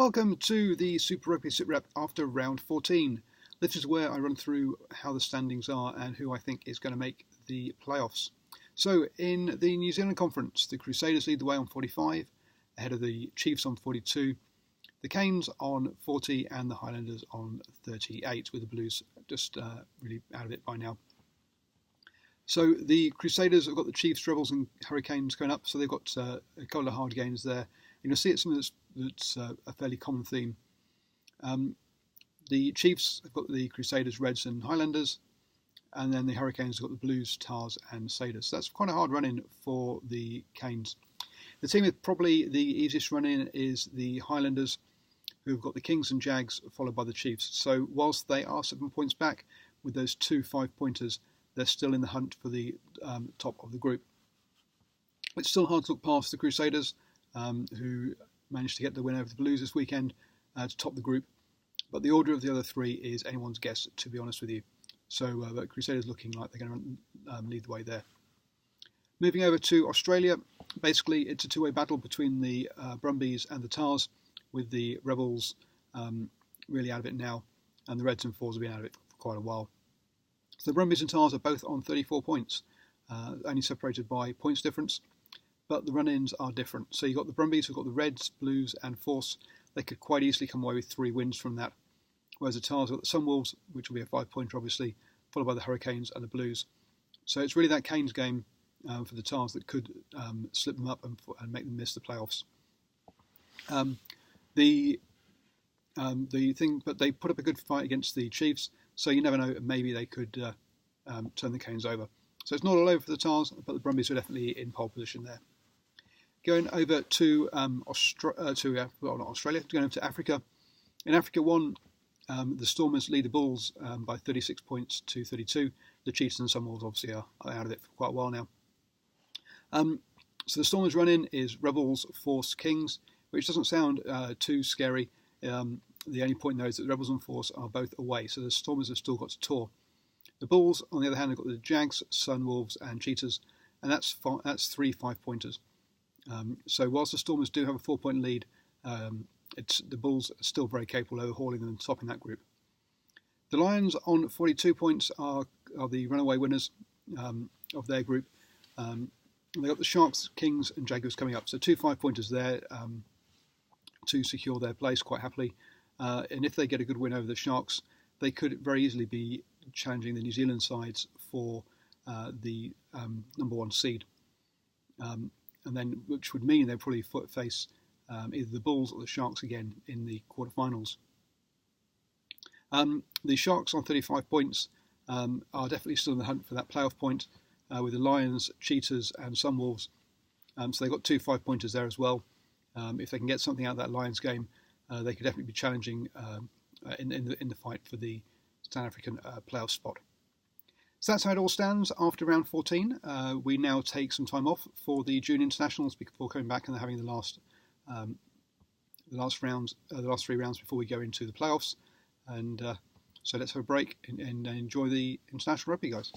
Welcome to the Super Rugby Sitrep after round 14. This is where I run through how the standings are and who I think is going to make the playoffs. So in the New Zealand Conference, the Crusaders lead the way on 45, ahead of the Chiefs on 42, the Canes on 40 and the Highlanders on 38, with the Blues just really out of it by now. So the Crusaders have got the Chiefs, Rebels and Hurricanes going up, so they've got a couple of hard games there. You'll see it's something that's a fairly common theme. The Chiefs have got the Crusaders, Reds and Highlanders, and then the Hurricanes have got the Blues, Tars and Sailors. So that's quite a hard run-in for the Canes. The team with probably the easiest run-in is the Highlanders, who've got the Kings and Jags, followed by the Chiefs. So whilst they are 7 points back with those two 5-pointers, they're still in the hunt for the top of the group. It's still hard to look past the Crusaders, who managed to get the win over the Blues this weekend to top the group. But the order of the other three is anyone's guess, to be honest with you. So the Crusaders looking like they're going to lead the way there. Moving over to Australia, basically it's a two-way battle between the Brumbies and the Tars, with the Rebels really out of it now, and the Reds and Fours have been out of it for quite a while. So the Brumbies and Tars are both on 34 points, only separated by points difference, but the run-ins are different. So you've got the Brumbies, who've got the Reds, Blues and Force. They could quite easily come away with 3 wins from that, whereas the Tars have got the Sunwolves, which will be a 5-pointer obviously, followed by the Hurricanes and the Blues. So it's really that Canes game for the Tars that could slip them up and make them miss the playoffs. But they put up a good fight against the Chiefs, so you never know, maybe they could turn the Canes over. So it's not all over for the Tars, but the Brumbies are definitely in pole position there. Going over to not Australia, going over to Africa. In Africa 1, the Stormers lead the Bulls by 36 points to 32. The Chiefs and Sunwolves obviously are out of it for quite a while now. So the Stormers run-in is Rebels, Force, Kings, which doesn't sound too scary. The only point, though, is that the Rebels and Force are both away, so the Stormers have still got to tour. The Bulls, on the other hand, have got the Jags, Sunwolves and Cheetahs, and that's 3 5-pointers. So whilst the Stormers do have a 4-point lead, the Bulls are still very capable of overhauling them and topping that group. The Lions on 42 points are the runaway winners of their group. They've got the Sharks, Kings and Jaguars coming up, so 2 5-pointers there to secure their place quite happily. And if they get a good win over the Sharks, they could very easily be challenging the New Zealand sides for the number 1 seed. And then, which would mean they'd probably face either the Bulls or the Sharks again in the quarterfinals. The Sharks on 35 points are definitely still in the hunt for that playoff point, with the Lions, Cheetahs and Sunwolves. So they've got 2 5-pointers there as well. If they can get something out of that Lions game, they could definitely be challenging in the fight for the South African playoff spot. So that's how it all stands after round 14. We now take some time off for the June internationals before coming back and having the last 3 rounds before we go into the playoffs. And so let's have a break and enjoy the international rugby, guys.